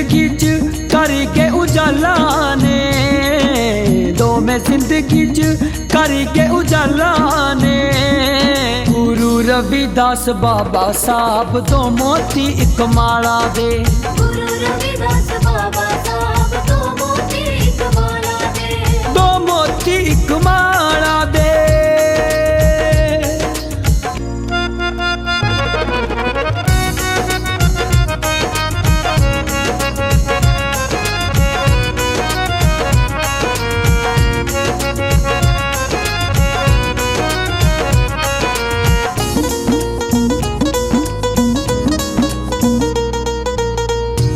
जिंदगी च करके उजाला ने, दो में जिंदगी च करके उजाला ने। गुरु रविदास बाबा साहब दो मोती एक माला दे, गुरु रविदास बाबा साहब दो मोती एक माला दे, दो मोती एक माला दे।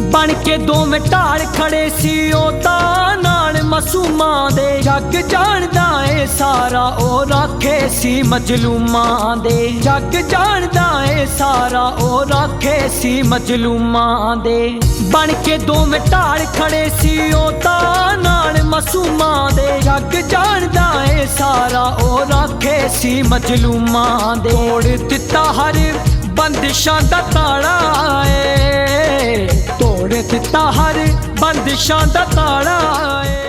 बन के दोवें ढाल खड़े सी ओता नाल मासूमां दे, जग जानदा ए सारा ओ राखे सी मजलूमां दे, जग जानदा ए सारा ओ राखे सी मजलूमां दे। बन के दोवें ढाल खड़े सी ओता नाल मासूमां दे, जग जानदा ए सारा ओ राखे सी मजलूमां दे। तोड़ दिता हर बंदिशां दा ताला ए, तोड़ दिता हर बंदिशां दा ताला ए।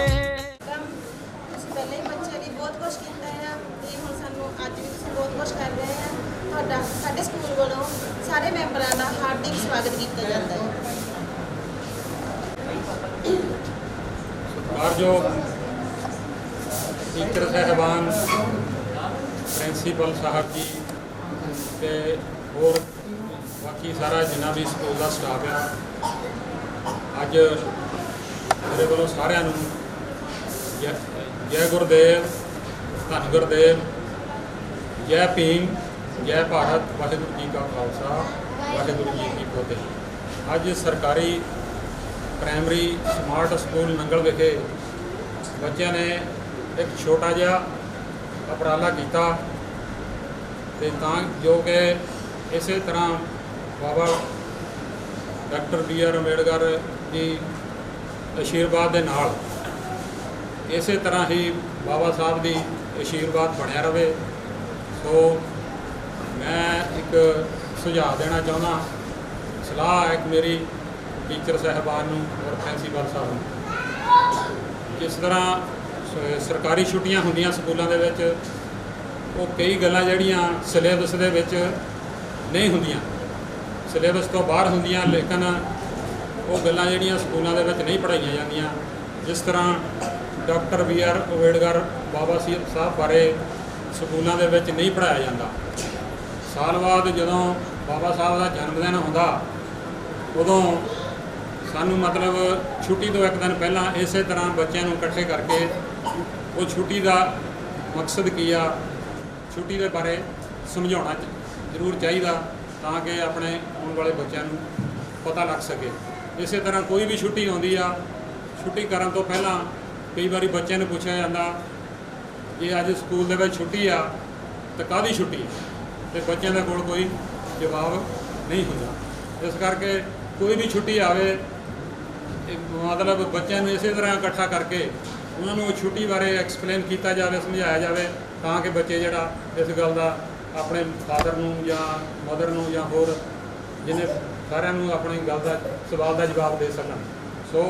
ਤੁਸੀਂ ਪਹਿਲੇ ਹੀ ਬੱਚਿਆਂ ਲਈ ਬਹੁਤ ਕੁਝ ਕੀਤਾ ਹੈ ਤੇ ਹੁਣ ਸਾਨੂੰ ਅੱਜ ਵੀ ਤੁਸੀਂ ਬਹੁਤ ਕੁਝ ਕਰ ਰਹੇ ਆ। ਤੁਹਾਡਾ ਸਾਡੇ ਸਕੂਲ ਵੱਲੋਂ ਸਾਰੇ ਮੈਂਬਰਾਂ ਦਾ ਹਾਰਦਿਕ ਸਵਾਗਤ ਕੀਤਾ ਜਾਂਦਾ ਹੈ। ਸਤਿਕਾਰਯੋਗ ਟੀਚਰ ਸਾਹਿਬਾਨ, ਪ੍ਰਿੰਸੀਪਲ ਸਾਹਿਬ ਜੀ ਤੇ ਹੋਰ ਬਾਕੀ ਸਾਰਾ ਜਿੰਨਾ ਵੀ ਸਕੂਲ ਦਾ ਸਟਾਫ ਆ, ਅੱਜ ਮੇਰੇ ਵੱਲੋਂ ਸਾਰਿਆਂ ਨੂੰ ਜੈ ਗੁਰਦੇਵ, ਧੰਨ ਗੁਰਦੇਵ, ਜੈ ਭੀਮ, ਜੈ ਭਾਰਤ, ਵਾਹਿਗੁਰੂ ਜੀ ਕਾ ਖਾਲਸਾ, ਵਾਹਿਗੁਰੂ ਜੀ ਕੀ ਫਤਿਹ। ਅੱਜ ਸਰਕਾਰੀ ਪ੍ਰਾਇਮਰੀ ਸਮਾਰਟ ਸਕੂਲ ਨੰਗਲ ਵਿਖੇ ਬੱਚਿਆਂ ਨੇ ਇੱਕ ਛੋਟਾ ਜਿਹਾ ਉਪਰਾਲਾ ਕੀਤਾ ਤੇ ਤਾਂ ਜੋ ਕਿ ਇਸੇ ਤਰ੍ਹਾਂ ਬਾਬਾ ਡਾਕਟਰ B.R. ਅੰਬੇਡਕਰ ਦੀ ਆਸ਼ੀਰਵਾਦ ਦੇ ਨਾਲ ਇਸੇ ਤਰ੍ਹਾਂ ਹੀ ਬਾਬਾ ਸਾਹਿਬ ਦੀ ਆਸ਼ੀਰਵਾਦ ਬਣਿਆ ਰਹੇ। ਸੋ ਮੈਂ ਇੱਕ ਸੁਝਾਅ ਦੇਣਾ ਚਾਹੁੰਦਾ, ਸਲਾਹ ਇੱਕ ਮੇਰੀ ਟੀਚਰ ਸਾਹਿਬਾਨ ਨੂੰ ਔਰ ਪ੍ਰਿੰਸੀਪਲ ਸਾਹਿਬ ਨੂੰ। ਜਿਸ ਤਰ੍ਹਾਂ ਸਰਕਾਰੀ ਛੁੱਟੀਆਂ ਹੁੰਦੀਆਂ ਸਕੂਲਾਂ ਦੇ ਵਿੱਚ, ਉਹ ਕਈ ਗੱਲਾਂ ਜਿਹੜੀਆਂ ਸਿਲੇਬਸ ਦੇ ਵਿੱਚ ਨਹੀਂ ਹੁੰਦੀਆਂ, ਸਿਲੇਬਸ ਤੋਂ ਬਾਹਰ ਹੁੰਦੀਆਂ, ਲੇਕਿਨ ਉਹ ਗੱਲਾਂ ਜਿਹੜੀਆਂ ਸਕੂਲਾਂ ਦੇ ਵਿੱਚ ਨਹੀਂ ਪੜ੍ਹਾਈਆਂ ਜਾਂਦੀਆਂ। ਜਿਸ ਤਰ੍ਹਾਂ ਡਾਕਟਰ B.R. ਅੰਬੇਡਕਰ ਬਾਬਾ ਸਾਹਿਬ ਬਾਰੇ ਸਕੂਲਾਂ ਦੇ ਵਿੱਚ ਨਹੀਂ ਪੜ੍ਹਾਇਆ ਜਾਂਦਾ। ਸਾਲ ਬਾਅਦ ਜਦੋਂ ਬਾਬਾ ਸਾਹਿਬ ਦਾ ਜਨਮ ਦਿਨ ਹੁੰਦਾ, ਉਦੋਂ ਸਾਨੂੰ ਮਤਲਬ ਛੁੱਟੀ ਤੋਂ ਇੱਕ ਦਿਨ ਪਹਿਲਾਂ ਇਸੇ ਤਰ੍ਹਾਂ ਬੱਚਿਆਂ ਨੂੰ ਇਕੱਠੇ ਕਰਕੇ ਉਹ ਛੁੱਟੀ ਦਾ ਮਕਸਦ ਕੀ ਆ, ਛੁੱਟੀ ਦੇ ਬਾਰੇ ਸਮਝਾਉਣਾ ਜ਼ਰੂਰ ਚਾਹੀਦਾ ਤਾਂ ਕਿ ਆਪਣੇ ਆਉਣ ਵਾਲੇ ਬੱਚਿਆਂ ਨੂੰ ਪਤਾ ਲੱਗ ਸਕੇ। ਇਸੇ ਤਰ੍ਹਾਂ ਕੋਈ ਵੀ ਛੁੱਟੀ ਆਉਂਦੀ ਆ, ਛੁੱਟੀ ਕਰਨ ਤੋਂ ਪਹਿਲਾਂ ਕਈ ਵਾਰੀ ਬੱਚਿਆਂ ਨੂੰ ਪੁੱਛਿਆ ਜਾਂਦਾ ਜੇ ਅੱਜ ਸਕੂਲ ਦੇ ਵਿੱਚ ਛੁੱਟੀ ਆ ਤਾਂ ਕਾਹਦੀ ਛੁੱਟੀ ਹੈ, ਤੇ ਬੱਚਿਆਂ ਦੇ ਕੋਲ ਕੋਈ ਜਵਾਬ ਨਹੀਂ ਹੁੰਦਾ। ਇਸ ਕਰਕੇ ਕੋਈ ਵੀ ਛੁੱਟੀ ਆਵੇ, ਮਤਲਬ ਬੱਚਿਆਂ ਨੂੰ ਇਸੇ ਤਰ੍ਹਾਂ ਇਕੱਠਾ ਕਰਕੇ ਉਹਨਾਂ ਨੂੰ ਛੁੱਟੀ ਬਾਰੇ ਐਕਸਪਲੇਨ ਕੀਤਾ ਜਾਵੇ, ਸਮਝਾਇਆ ਜਾਵੇ ਤਾਂ ਕਿ ਬੱਚੇ ਜਿਹੜਾ ਇਸ ਗੱਲ ਦਾ ਆਪਣੇ ਫਾਦਰ ਨੂੰ ਜਾਂ ਮਦਰ ਨੂੰ ਜਾਂ ਹੋਰ ਜਿਹਨੇ ਸਾਰਿਆਂ ਨੂੰ ਆਪਣੀ ਗੱਲ ਦਾ ਸਵਾਲ ਦਾ ਜਵਾਬ ਦੇ ਸਕਣ। ਸੋ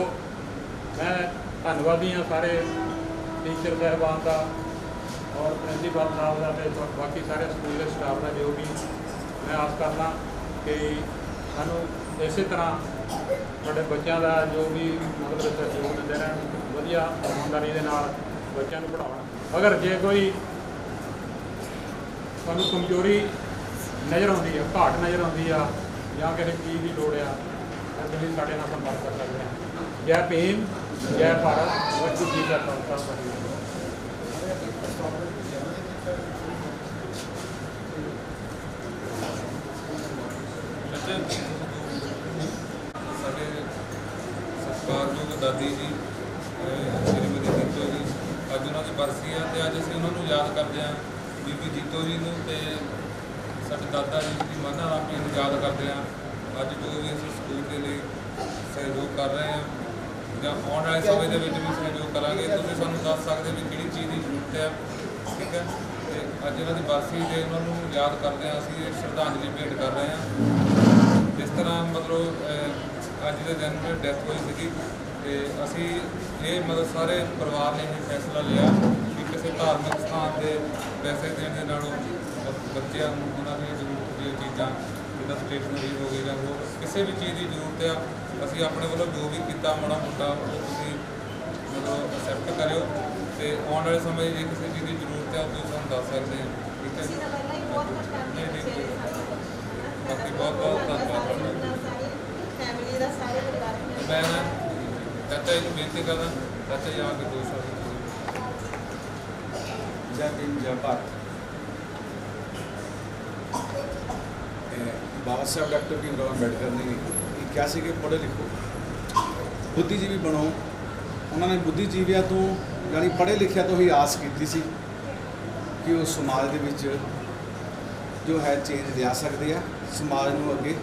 ਮੈਂ ਧੰਨਵਾਦੀ ਹਾਂ ਸਾਰੇ ਟੀਚਰ ਸਾਹਿਬਾਨ ਦਾ ਔਰ ਪ੍ਰਿੰਸੀਪਲ ਸਾਹਿਬ ਦਾ ਤੇ ਬਾਕੀ ਸਾਰੇ ਸਕੂਲ ਦੇ ਸਟਾਫ ਦਾ, ਜੋ ਵੀ ਮੈਂ ਆਸ ਕਰਦਾ ਕਿ ਸਾਨੂੰ ਇਸੇ ਤਰ੍ਹਾਂ ਤੁਹਾਡੇ ਬੱਚਿਆਂ ਦਾ ਜੋ ਵੀ ਮਤਲਬ ਸਹਿਯੋਗ ਦਿੰਦੇ ਰਹਿਣ, ਵਧੀਆ ਇਮਾਨਦਾਰੀ ਦੇ ਨਾਲ ਬੱਚਿਆਂ ਨੂੰ ਪੜ੍ਹਾਉਣ। ਅਗਰ ਜੇ ਕੋਈ ਤੁਹਾਨੂੰ ਕਮਜ਼ੋਰੀ ਨਜ਼ਰ ਆਉਂਦੀ ਆ, ਘਾਟ ਨਜ਼ਰ ਆਉਂਦੀ ਆ ਜਾਂ ਕਿਸੇ ਚੀਜ਼ ਦੀ ਲੋੜ ਆ, ਤਾਂ ਤੁਸੀਂ ਸਾਡੇ ਨਾਲ ਸੰਪਰਕ ਕਰ ਸਕਦੇ ਆ। ਜੈ ਭੀਮ, ਜੈ ਭਾਰਤ, ਵਾਹਿਗੁਰੂ ਜੀ ਕਾ ਖਾਲਸਾ। ਸਾਡੇ ਸਤਿਕਾਰਯੋਗ ਦਾਦੀ ਜੀ ਸ਼੍ਰੀਮਤੀ ਜੀਤੋ ਜੀ, ਅੱਜ ਉਹਨਾਂ ਦੀ ਬਰਸੀ ਆ ਤੇ ਅੱਜ ਅਸੀਂ ਉਹਨਾਂ ਨੂੰ ਯਾਦ ਕਰਦੇ ਹਾਂ। ਬੀਬੀ ਜੀਤੋ ਜੀ ਨੂੰ ਤੇ ਸਾਡੇ ਦਾਦਾ ਜੀ ਦੀ ਮਾਨਾ ਰਾਮੀ ਨੂੰ ਯਾਦ ਕਰਦੇ ਹਾਂ। ਅੱਜ ਜੋ ਵੀ ਅਸੀਂ ਸਕੂਲ ਦੇ ਲਈ ਸਹਿਯੋਗ ਕਰ ਰਹੇ ਹਾਂ ਜਾਂ ਆਉਣ ਵਾਲੇ ਸਮੇਂ ਦੇ ਵਿੱਚ ਵੀ ਸਹਿਯੋਗ ਕਰਾਂਗੇ, ਤੁਸੀਂ ਸਾਨੂੰ ਦੱਸ ਸਕਦੇ ਵੀ ਕਿਹੜੀ ਚੀਜ਼ ਦੀ ਜ਼ਰੂਰਤ ਹੈ। ਠੀਕ ਹੈ, ਤੇ ਅੱਜ ਇਹਨਾਂ ਦੀ ਬਰਸੀ ਤੇ ਉਹਨਾਂ ਨੂੰ ਯਾਦ ਕਰਦੇ ਹਾਂ, ਅਸੀਂ ਸ਼ਰਧਾਂਜਲੀ ਭੇਟ ਕਰ ਰਹੇ ਹਾਂ। ਜਿਸ ਤਰ੍ਹਾਂ ਮਤਲਬ ਅੱਜ ਦੇ ਦਿਨ ਵਿੱਚ ਡੈਥ ਹੋਈ ਸੀਗੀ ਤੇ ਅਸੀਂ ਇਹ ਮਤਲਬ ਸਾਰੇ ਪਰਿਵਾਰ ਨੇ ਇਹ ਫੈਸਲਾ ਲਿਆ ਕਿ ਕਿਸੇ ਧਾਰਮਿਕ ਸਥਾਨ ਦੇ ਪੈਸੇ ਦੇਣ ਦੇ ਨਾਲੋਂ ਬੱਚਿਆਂ ਨੂੰ ਉਹਨਾਂ ਦੀਆਂ ਜ਼ਰੂਰਤ ਦੀਆਂ ਚੀਜ਼ਾਂ ਜਿੱਦਾਂ ਸਟੇਸ਼ਨਰੀ ਹੋ ਗਈ ਜਾਂ ਹੋਰ ਕਿਸੇ ਵੀ ਚੀਜ਼ ਦੀ ਜ਼ਰੂਰਤ ਆ ਅਸੀਂ ਆਪਣੇ ਵੱਲੋਂ ਜੋ ਵੀ ਕੀਤਾ ਮਾੜਾ ਮੋਟਾ ਉਹ ਤੁਸੀਂ ਮਤਲਬ ਅਸੈਪਟ ਕਰਿਓ ਤੇ ਆਉਣ ਵਾਲੇ ਸਮੇਂ 'ਚ ਜੇ ਕਿਸੇ ਚੀਜ਼ ਦੀ ਜ਼ਰੂਰਤ ਹੈ ਉਹ ਤੁਸੀਂ ਸਾਨੂੰ ਦੱਸ ਸਕਦੇ ਹੋ ਠੀਕ ਹੈ ਅਸੀਂ ਤਾਂ ਪਹਿਲਾਂ ਹੀ ਬਹੁਤ ਕੁਝ ਕਰਦੇ ਹਾਂ ਬੱਚੇ ਦੇ ਨਾਲ। ਬਾਕੀ ਬਹੁਤ ਬਹੁਤ ਧੰਨਵਾਦ ਸਾਰੇ ਨਾਲ ਸਾਰੀ ਫੈਮਿਲੀ ਦਾ ਸਾਰੇ ਪਰਿਵਾਰ ਦਾ। ਮੈਂ ਨਾ ਚਾਚਾ ਜੀ ਨੂੰ ਬੇਨਤੀ ਕਰਦਾ ਚਾਚਾ ਜੀ ਆ ਕੇ ਦੋ ਸ਼ਬਦ जय भीम जय भारत। बाबा साहब डॉक्टर भीमराव अंबेडकर ने ਇਹ ਕਿਹਾ ਸੀ ਕਿ ਪੜ੍ਹੋ ਲਿਖੋ ਬੁੱਧੀਜੀਵੀ ਬਣੋ। ਉਹਨਾਂ ਨੇ ਬੁੱਧੀਜੀਵੀਆਂ ਤੋਂ ਯਾਨੀ ਪੜ੍ਹੇ ਲਿਖਿਆ ਤੋਂ ਹੀ ਆਸ ਕੀਤੀ ਸੀ ਕਿ ਉਹ ਸਮਾਜ ਦੇ ਵਿੱਚ ਜੋ ਹੈ ਚੇਂਜ ਲਿਆ ਸਕਦੇ ਆ, ਸਮਾਜ ਨੂੰ ਅੱਗੇ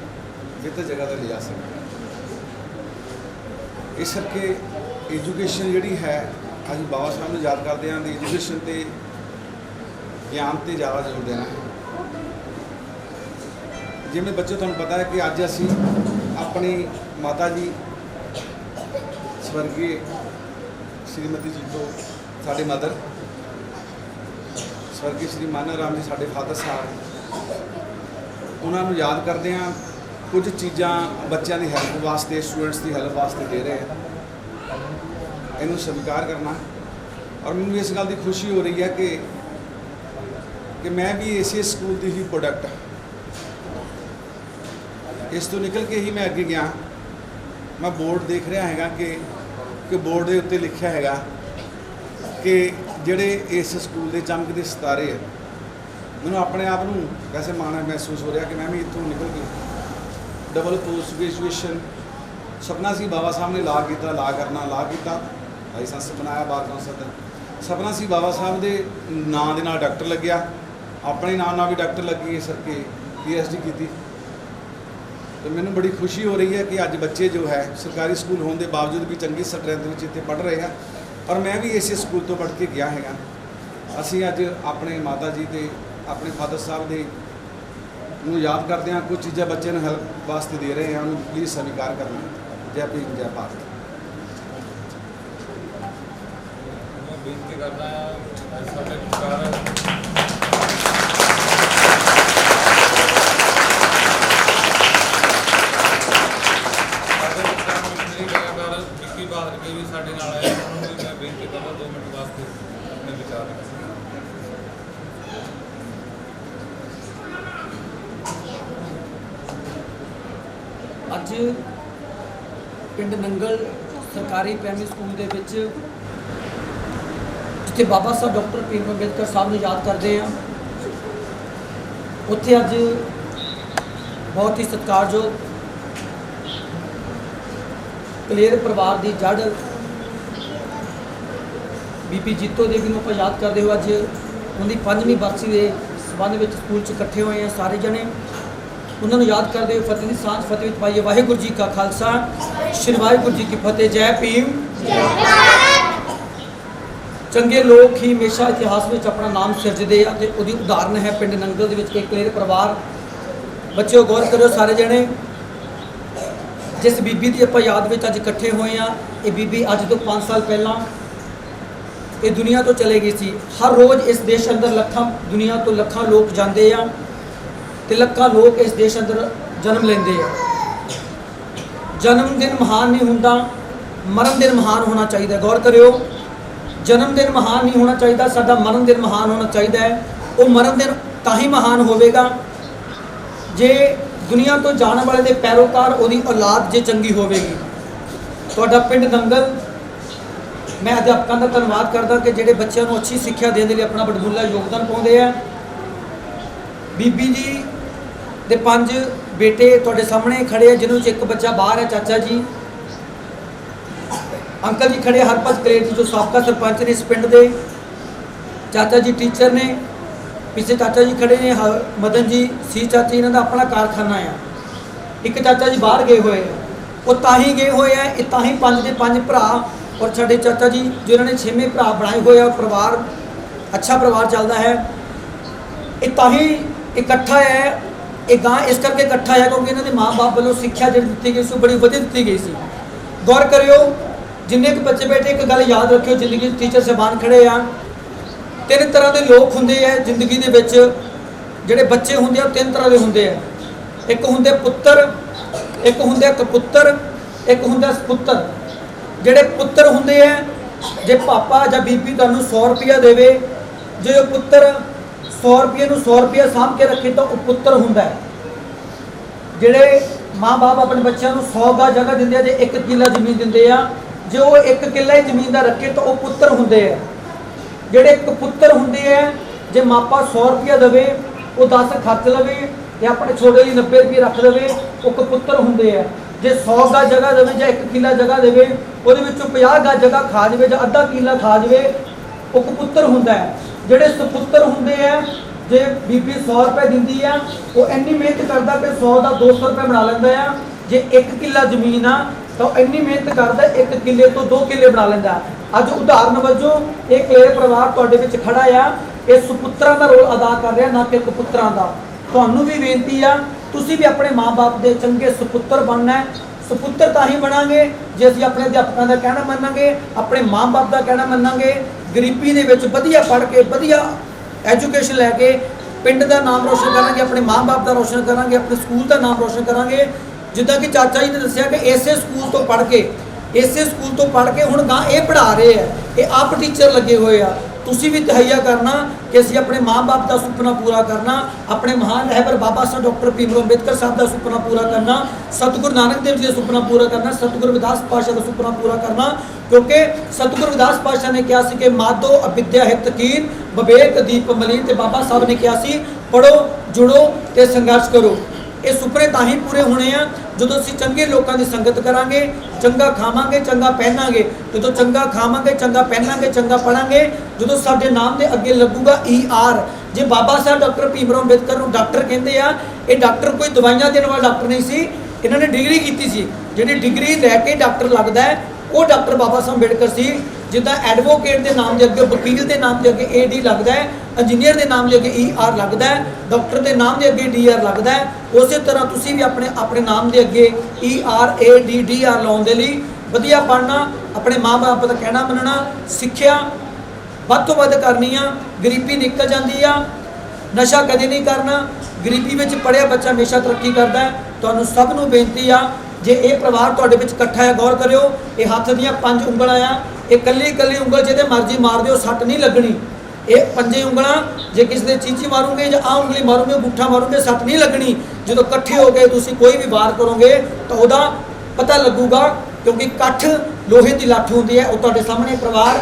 ਬਿਹਤਰ ਜਗ੍ਹਾ 'ਤੇ ਲਿਜਾ ਸਕਦੇ ਆ। ਇਸ ਕਰਕੇ ਐਜੂਕੇਸ਼ਨ ਜਿਹੜੀ ਹੈ ਅਸੀਂ ਬਾਬਾ ਸਾਹਿਬ ਨੂੰ ਯਾਦ ਕਰਦੇ ਹਾਂ ਦੀ ਐਜੂਕੇਸ਼ਨ ਤੇ ਗਿਆਨ ਤੇ ਜ਼ਿਆਦਾ ਜ਼ੋਰ ਦੇਣਾ ਹੈ। ਜਿਵੇਂ ਬੱਚੇ ਤੁਹਾਨੂੰ ਪਤਾ ਹੈ ਕਿ ਅੱਜ ਅਸੀਂ ਆਪਣੀ ਮਾਤਾ ਜੀ ਸਵਰਗੀ ਸ਼੍ਰੀਮਤੀ ਜੀ ਤੋਂ ਸਾਡੇ ਮਦਰ ਸਵਰਗੀ ਸ਼੍ਰੀ ਮਾਨਾ ਰਾਮ ਜੀ ਸਾਡੇ ਫਾਦਰ ਸਾਹਿਬ ਉਹਨਾਂ ਨੂੰ ਯਾਦ ਕਰਦੇ ਹਾਂ। ਕੁਝ ਚੀਜ਼ਾਂ ਬੱਚਿਆਂ ਦੀ ਹੈਲਪ ਵਾਸਤੇ ਸਟੂਡੈਂਟਸ ਦੀ ਹੈਲਪ ਵਾਸਤੇ ਦੇ ਰਹੇ ਆ, ਇਹਨੂੰ ਸਵੀਕਾਰ ਕਰਨਾ। ਔਰ ਮੈਨੂੰ ਇਸ ਗੱਲ ਦੀ ਖੁਸ਼ੀ ਹੋ ਰਹੀ ਹੈ ਕਿ ਮੈਂ ਵੀ ਇਸੇ ਸਕੂਲ ਦੀ ਹੀ ਪ੍ਰੋਡਕਟ ਹਾਂ। ਇਸ ਤੋਂ ਨਿਕਲ ਕੇ ਹੀ ਮੈਂ ਅੱਗੇ ਗਿਆ। ਮੈਂ ਬੋਰਡ ਦੇਖ ਰਿਹਾ ਹੈਗਾ ਕਿ ਬੋਰਡ ਦੇ ਉੱਤੇ ਲਿਖਿਆ ਹੈਗਾ ਕਿ ਜਿਹੜੇ ਇਸ ਸਕੂਲ ਦੇ ਚਮਕਦੇ ਸਿਤਾਰੇ ਆ। ਮੈਨੂੰ ਆਪਣੇ ਆਪ ਨੂੰ ਵੈਸੇ ਮਾਣ ਮਹਿਸੂਸ ਹੋ ਰਿਹਾ ਕਿ ਮੈਂ ਵੀ ਇੱਥੋਂ ਨਿਕਲ ਕੇ ਡਬਲ ਪੋਸਟ ਗ੍ਰੈਜੂਏਸ਼ਨ ਸੁਪਨਾ ਸੀ ਬਾਬਾ ਸਾਹਿਬ ਨੇ ਲਾ ਕੀਤਾ, ਲਾ ਕੀਤਾ, ਲਾਇਸੈਂਸ ਬਣਾਇਆ ਬਾਰ ਕੌਂਸਲ ਦਾ। ਸੁਪਨਾ ਸੀ ਬਾਬਾ ਸਾਹਿਬ ਦੇ ਨਾਂ ਦੇ ਨਾਲ ਡਾਕਟਰ ਲੱਗਿਆ, ਆਪਣੇ ਨਾਮ ਨਾਲ ਵੀ ਡਾਕਟਰ ਲੱਗੀ, ਇਸ ਕਰਕੇ PhD ਕੀਤੀ। ਤੇ ਮੈਨੂੰ ਬੜੀ ਖੁਸ਼ੀ ਹੋ ਰਹੀ ਹੈ ਕਿ ਅੱਜ ਬੱਚੇ ਜੋ ਹੈ ਸਰਕਾਰੀ ਸਕੂਲ ਹੋਣ ਦੇ ਬਾਵਜੂਦ ਵੀ ਚੰਗੀ ਸਟਰੈਂਥ ਵਿੱਚ ਇੱਥੇ ਪੜ੍ਹ ਰਹੇ ਆ। ਔਰ ਮੈਂ ਵੀ ਇਸੇ ਸਕੂਲ ਤੋਂ ਪੜ੍ਹ ਕੇ ਗਿਆ ਹੈਗਾ। ਅਸੀਂ ਅੱਜ ਆਪਣੇ ਮਾਤਾ ਜੀ ਤੇ ਆਪਣੇ ਫਾਦਰ ਸਾਹਿਬ ਦੇ ਨੂੰ ਯਾਦ ਕਰਦੇ ਹਾਂ। ਕੁਝ ਚੀਜ਼ਾਂ ਬੱਚੇ ਨੂੰ ਹੈਲਪ ਵਾਸਤੇ ਦੇ ਰਹੇ ਹਾਂ, ਉਹਨੂੰ ਪਲੀਜ਼ ਸਵੀਕਾਰ ਕਰਨਾ। ਜੈ ਭੀਮ ਜੈ ਭਾਰਤ। ਮੈਂ ਬੇਨਤੀ ਕਰਦਾ ਹਾਂ ਸਾਡੇ ਵਿਚਾਰ ਵਿੱਕੀ ਬਾਦਲ ਕੇ ਵੀ ਸਾਡੇ ਨਾਲ ਆਏ, ਉਹਨਾਂ ਨੂੰ ਵੀ ਮੈਂ ਬੇਨਤੀ ਕਰਦਾ 2 ਮਿੰਟ ਵਾਸਤੇ ਆਪਣੇ ਵਿਚਾਰ ਰੱਖ ਸਕਣ। ਅੱਜ ਪਿੰਡ ਨੰਗਲ ਸਰਕਾਰੀ ਪ੍ਰਾਇਮਰੀ ਸਕੂਲ ਦੇ ਵਿੱਚ ਜਿੱਥੇ ਬਾਬਾ ਸਾਹਿਬ ਡਾਕਟਰ ਭੀਮ ਅੰਬੇਦਕਰ ਸਾਹਿਬ ਨੂੰ ਯਾਦ ਕਰਦੇ ਆ, ਉੱਥੇ ਅੱਜ ਬਹੁਤ ਹੀ ਸਤਿਕਾਰਯੋਗ ਕਲੇਰ ਪਰਿਵਾਰ ਦੀ ਜੜ ਬੀਬੀ ਜੀਤੋ ਦੇਵੀ ਨੂੰ ਆਪਾਂ ਯਾਦ ਕਰਦੇ ਹੋ। ਅੱਜ ਉਹਦੀ 5ਵੀਂ ਬਰਸੀ ਦੇ ਸੰਬੰਧ ਵਿੱਚ ਸਕੂਲ 'ਚ ਇਕੱਠੇ ਹੋਏ ਆ ਸਾਰੇ ਜਣੇ। ਉਹਨਾਂ ਨੂੰ ਯਾਦ ਕਰਦੇ ਹੋਏ ਫਤਿਹ ਦੀ ਸਾਂਝ ਫਤਿਹ ਵਿੱਚ ਪਾਈਏ। ਵਾਹਿਗੁਰੂ ਜੀ ਕਾ ਖਾਲਸਾ, ਸ਼੍ਰੀ ਵਾਹਿਗੁਰੂ ਜੀ ਕੀ ਫਤਿਹ। ਜੈ ਭੀਮ ਜੈ ਭਾਰਤ। ਚੰਗੇ ਲੋਕ ਹੀ ਹਮੇਸ਼ਾ ਇਤਿਹਾਸ ਵਿੱਚ ਆਪਣਾ ਨਾਮ ਸਿਰਜਦੇ ਆ ਤੇ ਉਹਦੀ ਉਦਾਹਰਨ ਹੈ ਪਿੰਡ ਨੰਗਲ ਦੇ ਵਿੱਚ ਇੱਕ ਕਲੇਰ ਪਰਿਵਾਰ। ਬੱਚਿਓ ਗੌਰ ਕਰਿਓ ਸਾਰੇ ਜਣੇ, ਜਿਸ ਬੀਬੀ ਦੀ ਆਪਾਂ ਯਾਦ ਵਿੱਚ ਅੱਜ ਇਕੱਠੇ ਹੋਏ ਆ, ਇਹ ਬੀਬੀ ਅੱਜ ਤੋਂ 5 ਸਾਲ ਪਹਿਲਾਂ ਇਹ ਦੁਨੀਆ ਤੋਂ ਚਲੇ ਗਈ ਸੀ। ਹਰ ਰੋਜ਼ ਇਸ ਦੇਸ਼ ਅੰਦਰ ਲੱਖਾਂ ਦੁਨੀਆ ਤੋਂ ਲੱਖਾਂ ਲੋਕ ਜਾਂਦੇ ਆ ਤੇ ਲੱਖਾਂ ਲੋਕ ਇਸ ਦੇਸ਼ ਅੰਦਰ ਜਨਮ ਲੈਂਦੇ ਆ। ਜਨਮ ਦਿਨ ਮਹਾਨ ਨਹੀਂ ਹੁੰਦਾ, ਮਰਨ ਦਿਨ ਮਹਾਨ ਹੋਣਾ ਚਾਹੀਦਾ। ਗੌਰ ਕਰਿਓ, ਜਨਮ ਦਿਨ ਮਹਾਨ ਨਹੀਂ ਹੋਣਾ ਚਾਹੀਦਾ, ਸਾਡਾ ਮਰਨ ਦਿਨ ਮਹਾਨ ਹੋਣਾ ਚਾਹੀਦਾ ਹੈ। ਉਹ ਮਰਨ ਦਿਨ ਤਾਂ ਹੀ ਮਹਾਨ ਹੋਵੇਗਾ ਜੇ ਦੁਨੀਆ ਤੋਂ ਜਾਣ ਵਾਲੇ ਦੇ ਪੈਰੋਕਾਰ ਉਹਦੀ ਔਲਾਦ ਜੇ ਚੰਗੀ ਹੋਵੇਗੀ। ਤੁਹਾਡਾ ਪਿੰਡ ਨੰਗਲ, ਮੈਂ ਅਧਿਆਪਕਾਂ ਦਾ ਧੰਨਵਾਦ ਕਰਦਾ ਕਿ ਜਿਹੜੇ ਬੱਚਿਆਂ ਨੂੰ ਅੱਛੀ ਸਿੱਖਿਆ ਦੇਣ ਦੇ ਲਈ ਆਪਣਾ ਵਡਮੁੱਲਾ ਯੋਗਦਾਨ ਪਾਉਂਦੇ ਆ। ਬੀਬੀ ਜੀ ਦੇ 5 ਬੇਟੇ ਤੁਹਾਡੇ ਸਾਹਮਣੇ ਖੜੇ ਆ, ਜਿਹਨਾਂ ਵਿੱਚ ਇੱਕ ਬੱਚਾ ਬਾਹਰ ਹੈ। ਚਾਚਾ ਜੀ, ਅੰਕਲ ਜੀ ਖੜੇ ਹਰਪਤ ਕਲੇਰ ਜੀ ਜੋ ਸਾਬਕਾ ਸਰਪੰਚ ਨੇ ਇਸ ਪਿੰਡ ਦੇ। ਚਾਚਾ ਜੀ ਟੀਚਰ ਨੇ। ਪਿੱਛੇ ਚਾਚਾ ਜੀ ਖੜੇ ਨੇ ਮਦਨ ਜੀ ਸੀ ਚਾਚੀ, ਇਹਨਾਂ ਦਾ ਆਪਣਾ ਕਾਰਖਾਨਾ ਆ। ਇੱਕ ਚਾਚਾ ਜੀ ਬਾਹਰ ਗਏ ਹੋਏ ਆ, ਉਹ ਤਾਂ ਹੀ ਗਏ ਹੋਏ ਆ, ਇਹ ਤਾਂ ਹੀ 5 ਦੇ 5 ਭਰਾ। ਔਰ ਸਾਡੇ ਚਾਚਾ ਜੀ ਜਿਨ੍ਹਾਂ ਨੇ 6ਵੇਂ ਭਰਾ ਬਣਾਏ ਹੋਏ ਆ, ਪਰਿਵਾਰ ਅੱਛਾ ਪਰਿਵਾਰ ਚੱਲਦਾ ਹੈ। ਇਹ ਤਾਂ ਹੀ ਇਕੱਠਾ ਹੈ ਇਹ ਗਾਂ ਇਸ ਕਰਕੇ ਇਕੱਠਾ ਹੋਇਆ ਕਿਉਂਕਿ ਇਹਨਾਂ ਦੇ ਮਾਂ-ਬਾਪ ਵੱਲੋਂ ਸਿੱਖਿਆ ਜਿਹੜੀ ਦਿੱਤੀ ਗਈ ਸੀ ਉਹ ਬੜੀ ਵਧੀਆ ਦਿੱਤੀ ਗਈ ਸੀ। ਗੌਰ ਕਰਿਓ, ਜਿੰਨੇ ਕੁ ਬੱਚੇ ਬੈਠੇ ਇੱਕ ਗੱਲ ਯਾਦ ਰੱਖਿਓ, ਜ਼ਿੰਦਗੀ 'ਚ ਟੀਚਰ ਸਾਹਿਬਾਨ ਖੜੇ ਆ, 3 ਤਰ੍ਹਾਂ ਦੇ ਲੋਕ ਹੁੰਦੇ ਆ ਜ਼ਿੰਦਗੀ ਦੇ ਵਿੱਚ। ਜਿਹੜੇ ਬੱਚੇ ਹੁੰਦੇ ਆ 3 ਤਰ੍ਹਾਂ ਦੇ ਹੁੰਦੇ ਆ। ਇੱਕ ਹੁੰਦੇ ਪੁੱਤਰ, ਇੱਕ ਹੁੰਦੇ ਕਪੁੱਤਰ, ਇੱਕ ਹੁੰਦਾ ਸਪੁੱਤਰ। ਜਿਹੜੇ ਪੁੱਤਰ ਹੁੰਦੇ ਆ, ਜੇ ਪਾਪਾ ਜਾਂ ਬੀਬੀ ਤੁਹਾਨੂੰ 100 ਰੁਪਇਆ ਦੇਵੇ, ਜੇ ਉਹ ਪੁੱਤਰ 100 ਰੁਪਏ ਨੂੰ 100 ਰੁਪਇਆ ਸਾਂਭ ਕੇ ਰੱਖੇ ਤਾਂ ਉਹ ਪੁੱਤਰ ਹੁੰਦਾ ਹੈ। ਜਿਹੜੇ ਮਾਂ-ਬਾਪ ਆਪਣੇ ਬੱਚਿਆਂ ਨੂੰ 100 ਗਜ਼ ਜਗ੍ਹਾ ਦਿੰਦੇ ਆ, ਜੇ 1 ਕਿੱਲਾ ਜ਼ਮੀਨ ਦਿੰਦੇ ਆ, ਜੇ ਉਹ 1 ਕਿੱਲਾ ਹੀ ਜ਼ਮੀਨ ਦਾ ਰੱਖੇ ਤਾਂ ਉਹ ਪੁੱਤਰ ਹੁੰਦੇ ਆ। ਜਿਹੜੇ ਕਪੁੱਤਰ ਹੁੰਦੇ ਆ, ਜੇ ਮਾਪਾ 100 ਰੁਪਇਆ ਦੇਵੇ, ਉਹ 10 ਖਰਚ ਲਵੇ ਤੇ ਆਪਣੇ ਛੋਟੇ ਲਈ 90 ਰੁਪਏ ਰੱਖ ਦੇਵੇ, ਉਹ ਕਪੁੱਤਰ ਹੁੰਦੇ ਆ। ਜੇ 100 ਗਜ਼ ਜਗ੍ਹਾ ਦੇਵੇ ਜਾਂ 1 ਕਿੱਲਾ ਜਗ੍ਹਾ ਦੇਵੇ, ਉਹਦੇ ਵਿੱਚੋਂ 50 ਗਜ਼ ਜਗ੍ਹਾ ਖਾ ਜਾਵੇ ਜਾਂ ਅੱਧਾ ਕਿੱਲਾ ਖਾ ਜਾਵੇ, ਉਹ ਕਪੁੱਤਰ ਹੁੰਦਾ ਹੈ। ਜਿਹੜੇ ਸਪੁੱਤਰ ਹੁੰਦੇ ਆ, ਜੇ ਬੀਬੀ 100 ਰੁਪਏ ਦਿੰਦੀ ਆ, ਉਹ ਇੰਨੀ ਮਿਹਨਤ ਕਰਦਾ ਕਿ 100 ਦਾ 200 ਰੁਪਏ ਬਣਾ ਲੈਂਦਾ ਆ। ਜੇ 1 ਕਿੱਲਾ ਜ਼ਮੀਨ ਆ ਤਾਂ ਇੰਨੀ ਮਿਹਨਤ ਕਰਦਾ 1 ਕਿੱਲੇ ਤੋਂ 2 ਕਿੱਲੇ ਬਣਾ ਲੈਂਦਾ। ਅੱਜ ਉਦਾਹਰਨ ਵਜੋਂ ਇਹ ਕਲੇਰ ਪਰਿਵਾਰ ਤੁਹਾਡੇ ਵਿੱਚ ਖੜਾ ਆ, ਇਹ ਸੁਪੁੱਤਰਾਂ ਦਾ ਰੋਲ ਅਦਾ ਕਰ ਰਿਹਾ, ਨਾ ਕਿ ਕਪੁੱਤਰਾਂ ਦਾ। ਤੁਹਾਨੂੰ ਵੀ ਬੇਨਤੀ ਆ, ਤੁਸੀਂ ਵੀ ਆਪਣੇ ਮਾਂ-ਬਾਪ ਦੇ ਚੰਗੇ ਸੁਪੁੱਤਰ ਬਣਨਾ ਹੈ। ਸੁਪੁੱਤਰ ਤਾਂ ਹੀ ਬਣਾਂਗੇ ਜੇ ਅਸੀਂ ਆਪਣੇ ਅਧਿਆਪਕਾਂ ਦਾ ਕਹਿਣਾ ਮੰਨਾਂਗੇ, ਆਪਣੇ ਮਾਂ-ਬਾਪ ਦਾ ਕਹਿਣਾ ਮੰਨਾਂਗੇ, ਗਰੀਬੀ ਦੇ ਵਿੱਚ ਵਧੀਆ ਪੜ੍ਹ ਕੇ ਵਧੀਆ ਐਜੂਕੇਸ਼ਨ ਲੈ ਕੇ ਪਿੰਡ ਦਾ ਨਾਮ ਰੋਸ਼ਨ ਕਰਾਂਗੇ, ਆਪਣੇ ਮਾਂ-ਬਾਪ ਦਾ ਰੋਸ਼ਨ ਕਰਾਂਗੇ, ਆਪਣੇ ਸਕੂਲ ਦਾ ਨਾਮ ਰੋਸ਼ਨ ਕਰਾਂਗੇ। ਜਿੱਦਾਂ ਕਿ ਚਾਚਾ ਜੀ ਨੇ ਦੱਸਿਆ ਕਿ ਇਸੇ ਸਕੂਲ ਤੋਂ ਪੜ੍ਹ ਕੇ ਹੁਣ ਗਾਂ ਇਹ ਪੜ੍ਹਾ ਰਹੇ ਆ, ਇਹ ਆਪ ਟੀਚਰ ਲੱਗੇ ਹੋਏ ਆ। ਤੁਸੀਂ ਵੀ ਤਹਈਆ ਕਰਨਾ ਕਿ ਅਸੀਂ ਆਪਣੇ ਮਾਂ-ਬਾਪ ਦਾ ਸੁਪਨਾ ਪੂਰਾ ਕਰਨਾ, ਆਪਣੇ ਮਹਾਨ ਰਹਿਬਰ ਬਾਬਾ ਸਾਹਿਬ ਡਾਕਟਰ ਭੀਮ ਰਾਓ ਅੰਬੇਦਕਰ ਸਾਹਿਬ ਦਾ ਸੁਪਨਾ ਪੂਰਾ ਕਰਨਾ, ਸਤਿਗੁਰੂ ਨਾਨਕ ਦੇਵ ਜੀ ਦਾ ਸੁਪਨਾ ਪੂਰਾ ਕਰਨਾ, ਸਤਿਗੁਰੂ ਰਵਿਦਾਸ ਪਾਤਸ਼ਾਹ ਦਾ ਸੁਪਨਾ ਪੂਰਾ ਕਰਨਾ। ਕਿਉਂਕਿ ਸਤਿਗੁਰੂ ਰਵਿਦਾਸ ਪਾਤਸ਼ਾਹ ਨੇ ਕਿਹਾ ਸੀ ਕਿ ਮਾਧੋ ਅਵਿਦਿਆ ਹਿਤ ਕੀਨ ਵਿਵੇਕ ਦੀਪ ਮਲੀਨ, ਤੇ ਬਾਬਾ ਸਾਹਿਬ ਨੇ ਕਿਹਾ ਸੀ ਪੜੋ, ਜੁੜੋ ਤੇ ਸੰਘਰਸ਼ ਕਰੋ। ਇਹ ਸੁਪਨੇ ਤਾਂ ਹੀ ਪੂਰੇ ਹੋਣੇ ਆ ਜਦੋਂ ਅਸੀਂ ਚੰਗੇ ਲੋਕਾਂ ਦੀ ਸੰਗਤ ਕਰਾਂਗੇ, ਚੰਗਾ ਖਾਵਾਂਗੇ, ਚੰਗਾ ਪਹਿਨਾਂਗੇ। ਜਦੋਂ ਚੰਗਾ ਖਾਵਾਂਗੇ, ਚੰਗਾ ਪਹਿਨਾਂਗੇ, ਚੰਗਾ ਪੜਾਂਗੇ, ਜਦੋਂ ਸਾਡੇ ਨਾਮ ਦੇ ਅੱਗੇ ਲੱਗੂਗਾ ER। ਜੇ ਬਾਬਾ ਸਾਹਿਬ ਡਾਕਟਰ ਭੀਮ ਰਾਓ ਅੰਬੇਦਕਰ ਨੂੰ ਡਾਕਟਰ ਕਹਿੰਦੇ ਆ, ਇਹ ਡਾਕਟਰ ਕੋਈ ਦਵਾਈਆਂ ਦੇਣ ਵਾਲਾ ਡਾਕਟਰ ਨਹੀਂ ਸੀ, ਇਹਨਾਂ ਨੇ ਡਿਗਰੀ ਕੀਤੀ ਸੀ। ਜਿਹੜੀ ਡਿਗਰੀ ਲੈ ਕੇ ਡਾਕਟਰ ਲੱਗਦਾ ਹੈ ਉਹ ਡਾਕਟਰ ਬਾਬਾ ਸਾਹਿਬ ਅੰਬੇਦਕਰ ਸੀ। ਜਿੱਦਾਂ ਐਡਵੋਕੇਟ ਦੇ ਨਾਮ ਦੇ ਅੱਗੇ, ਵਕੀਲ ਦੇ ਨਾਮ ਦੇ ਅੱਗੇ AD ਲੱਗਦਾ ਹੈ, ਇੰਜੀਨੀਅਰ ਦੇ ਨਾਮ ਦੇ ਅੱਗੇ ER ਲੱਗਦਾ ਹੈ, ਡਾਕਟਰ ਦੇ ਨਾਮ ਦੇ ਅੱਗੇ DR ਲੱਗਦਾ ਹੈ। ਉਸੇ ਤਰ੍ਹਾਂ ਤੁਸੀਂ ਵੀ ਆਪਣੇ ਨਾਮ ਦੇ ਅੱਗੇ ER AD DR ਲਾਉਣ ਦੇ ਲਈ ਵਧੀਆ ਪੜ੍ਹਨਾ, ਆਪਣੇ ਮਾਂ-ਬਾਪ ਦਾ ਕਹਿਣਾ ਮੰਨਣਾ, ਸਿੱਖਿਆ ਵੱਧ ਤੋਂ ਵੱਧ ਕਰਨੀ ਆ। ਗਰੀਬੀ ਨਿਕਲ ਜਾਂਦੀ ਆ, ਨਸ਼ਾ ਕਦੇ ਨਹੀਂ ਕਰਨਾ। ਗਰੀਬੀ ਵਿੱਚ ਪੜ੍ਹਿਆ ਬੱਚਾ ਹਮੇਸ਼ਾ ਤਰੱਕੀ ਕਰਦਾ ਹੈ। ਤੁਹਾਨੂੰ ਸਭ ਨੂੰ ਬੇਨਤੀ ਆ, ਜੇ ਇਹ ਪਰਿਵਾਰ ਤੁਹਾਡੇ ਵਿੱਚ ਇਕੱਠਾ ਹੈ, ਗੌਰ ਕਰਿਓ, ਇਹ ਹੱਥ ਦੀਆਂ 5 ਉਂਗਲਾਂ ਆ, ਇਹ ਕੱਲੀ ਉਂਗਲ ਜਿਹਦੇ ਮਰਜ਼ੀ ਮਾਰ ਦਿਓ, ਸੱਟ ਨਹੀਂ ਲੱਗਣੀ। ਇਹ 5 ਉਂਗਲਾਂ ਜੇ ਕਿਸੇ ਦੇ ਚੀਚੀ ਮਾਰੋਗੇ ਜਾਂ ਆਹ ਉਂਗਲੀ ਮਾਰੋਗੇ, ਅੰਗੂਠਾ ਮਾਰੋਗੇ, ਸੱਟ ਨਹੀਂ ਲੱਗਣੀ। ਜਦੋਂ ਇਕੱਠੇ ਹੋ ਕੇ ਤੁਸੀਂ ਕੋਈ ਵੀ ਵਾਰ ਕਰੋਗੇ ਤਾਂ ਉਹਦਾ ਪਤਾ ਲੱਗੂਗਾ, ਕਿਉਂਕਿ ਇਕੱਠ ਲੋਹੇ ਦੀ ਲੱਠ ਹੁੰਦੀ ਹੈ। ਉਹ ਤੁਹਾਡੇ ਸਾਹਮਣੇ ਪਰਿਵਾਰ,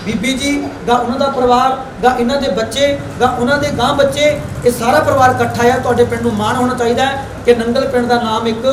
ਬੀਬੀ ਜੀ ਦਾ ਉਹਨਾਂ ਦਾ ਪਰਿਵਾਰ ਦਾ, ਇਹਨਾਂ ਦੇ ਬੱਚੇ ਦਾ ਉਹਨਾਂ ਦੇ ਗਾਂ ਬੱਚੇ, ਇਹ ਸਾਰਾ ਪਰਿਵਾਰ ਇਕੱਠਾ ਹੈ। ਤੁਹਾਡੇ ਪਿੰਡ ਨੂੰ ਮਾਣ ਹੋਣਾ ਚਾਹੀਦਾ ਹੈ ਕਿ ਨੰਗਲ ਪਿੰਡ ਦਾ ਨਾਮ ਇੱਕ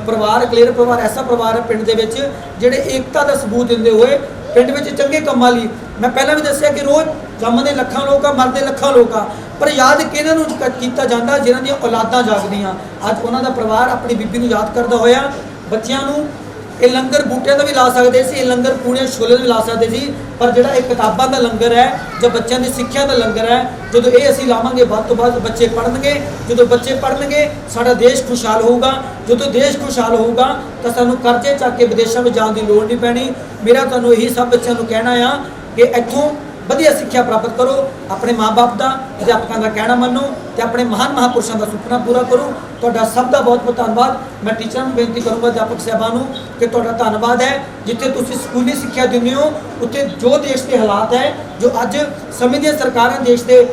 ਪਰਿਵਾਰ, ਕਲੇਰ ਪਰਿਵਾਰ ਐਸਾ ਪਰਿਵਾਰ ਹੈ ਪਿੰਡ ਦੇ ਵਿੱਚ ਜਿਹੜੇ ਏਕਤਾ ਦਾ ਸਬੂਤ ਦਿੰਦੇ ਹੋਏ ਪਿੰਡ ਵਿੱਚ ਚੰਗੇ ਕੰਮਾਂ ਲਈ। ਮੈਂ ਪਹਿਲਾਂ ਵੀ ਦੱਸਿਆ ਕਿ ਰੋਜ਼ ਜੰਮਦੇ ਲੱਖਾਂ ਲੋਕ ਆ, ਮਰਦੇ ਲੱਖਾਂ ਲੋਕ ਆ, ਪਰ ਯਾਦ ਕਿਹਨਾਂ ਨੂੰ ਕੀਤਾ ਜਾਂਦਾ? ਜਿਨ੍ਹਾਂ ਦੀਆਂ ਔਲਾਦਾਂ ਜਾਗਦੀਆਂ। ਅੱਜ ਉਹਨਾਂ ਦਾ ਪਰਿਵਾਰ ਆਪਣੀ ਬੀਬੀ ਨੂੰ ਯਾਦ ਕਰਦਾ ਹੋਇਆ ਬੱਚਿਆਂ ਨੂੰ ਇਹ ਲੰਗਰ ਬੂਟਿਆਂ ਦਾ ਵੀ ਲਾ ਸਕਦੇ ਸੀ, ਇਹ ਲੰਗਰ ਪੂਣੇ ਛੋਲੇ ਦਾ ਵੀ ਲਾ ਸਕਦੇ ਸੀ, ਪਰ ਜਿਹੜਾ ਇਹ ਕਿਤਾਬਾਂ ਦਾ ਲੰਗਰ ਹੈ ਜਾਂ ਬੱਚਿਆਂ ਦੀ ਸਿੱਖਿਆ ਦਾ ਲੰਗਰ ਹੈ, ਜਦੋਂ ਇਹ ਅਸੀਂ ਲਾਵਾਂਗੇ ਵੱਧ ਤੋਂ ਵੱਧ ਬੱਚੇ ਪੜ੍ਹਨਗੇ। ਜਦੋਂ ਬੱਚੇ ਪੜ੍ਹਨਗੇ ਸਾਡਾ ਦੇਸ਼ ਖੁਸ਼ਹਾਲ ਹੋਊਗਾ। ਜਦੋਂ ਦੇਸ਼ ਖੁਸ਼ਹਾਲ ਹੋਊਗਾ ਤਾਂ ਸਾਨੂੰ ਕਰਜ਼ੇ ਚੱਕ ਕੇ ਵਿਦੇਸ਼ਾਂ ਵਿੱਚ ਜਾਣ ਦੀ ਲੋੜ ਨਹੀਂ ਪੈਣੀ। ਮੇਰਾ ਤੁਹਾਨੂੰ ਇਹੀ ਸਭ ਬੱਚਿਆਂ ਨੂੰ ਕਹਿਣਾ ਆ ਕਿ ਇੱਥੋਂ ਵਧੀਆ ਸਿੱਖਿਆ ਪ੍ਰਾਪਤ ਕਰੋ, ਆਪਣੇ ਮਾਂ-ਬਾਪ ਦਾ, ਅਧਿਆਪਕਾਂ ਦਾ ਕਹਿਣਾ ਮੰਨੋ ਤੇ ਆਪਣੇ ਮਹਾਨ ਮਹਾਂਪੁਰਸ਼ਾਂ ਦਾ ਸੁਪਨਾ ਪੂਰਾ ਕਰੋ। ਤੁਹਾਡਾ ਸਭ ਦਾ ਬਹੁਤ ਬਹੁਤ ਧੰਨਵਾਦ। ਮੈਂ ਟੀਚਰਾਂ ਨੂੰ ਬੇਨਤੀ ਕਰੂੰਗਾ, ਅਧਿਆਪਕ ਸਾਹਿਬਾਨ ਨੂੰ, ਕਿ ਤੁਹਾਡਾ ਧੰਨਵਾਦ ਹੈ। ਜਿੱਥੇ ਤੁਸੀਂ ਸਕੂਲੀ ਸਿੱਖਿਆ ਦਿੰਦੇ ਹੋ, ਉੱਥੇ ਜੋ ਦੇਸ਼ ਦੇ ਹਾਲਾਤ ਹੈ, ਜੋ ਅੱਜ ਸਮੇਂ ਦੀਆਂ ਸਰਕਾਰਾਂ ਦੇਸ਼ ਦੇ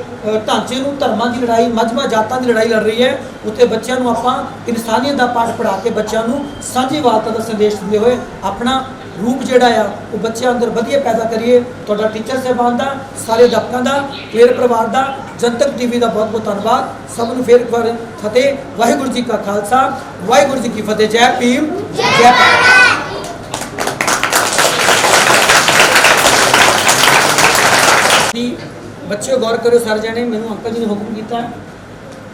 ਢਾਂਚੇ ਨੂੰ, ਧਰਮਾਂ ਦੀ ਲੜਾਈ, ਮਜ਼ਹਬਾਂ ਜਾਤਾਂ ਦੀ ਲੜਾਈ ਲੜ ਰਹੀ ਹੈ, ਉੱਥੇ ਬੱਚਿਆਂ ਨੂੰ ਆਪਾਂ ਇਨਸਾਨੀਅਤ ਦਾ ਪਾਠ ਪੜ੍ਹਾ ਕੇ ਬੱਚਿਆਂ ਨੂੰ ਸਾਂਝੀਵਾਲਤਾ ਦਾ ਸੰਦੇਸ਼ ਦਿੰਦੇ ਹੋਏ ਆਪਣਾ ਰੂਪ ਜਿਹੜਾ ਆ ਉਹ ਬੱਚਿਆਂ ਅੰਦਰ ਵਧੀਆ ਪੈਦਾ ਕਰੀਏ। ਤੁਹਾਡਾ ਟੀਚਰ ਸਾਹਿਬਾਨ ਦਾ, ਸਾਰੇ ਅਧਿਆਪਕਾਂ ਦਾ, ਕਲੇਰ ਪਰਿਵਾਰ ਦਾ, ਜਨਤਕ TV ਦਾ ਬਹੁਤ ਬਹੁਤ ਧੰਨਵਾਦ। ਸਭ ਨੂੰ ਫੇਰ ਇੱਕ ਵਾਰ ਫਤਿਹ। ਵਾਹਿਗੁਰੂ ਜੀ ਕਾ ਖਾਲਸਾ, ਵਾਹਿਗੁਰੂ ਜੀ ਕੀ ਫਤਿਹ। ਜੈ ਭੀਮ, ਜੈ ਭਾਰਤ। ਬੱਚਿਓ ਗੌਰ ਕਰਿਓ, ਸਾਰੇ ਜਾਣੇ, ਮੈਨੂੰ ਅੰਕਲ ਜੀ ਨੇ ਹੁਕਮ ਕੀਤਾ,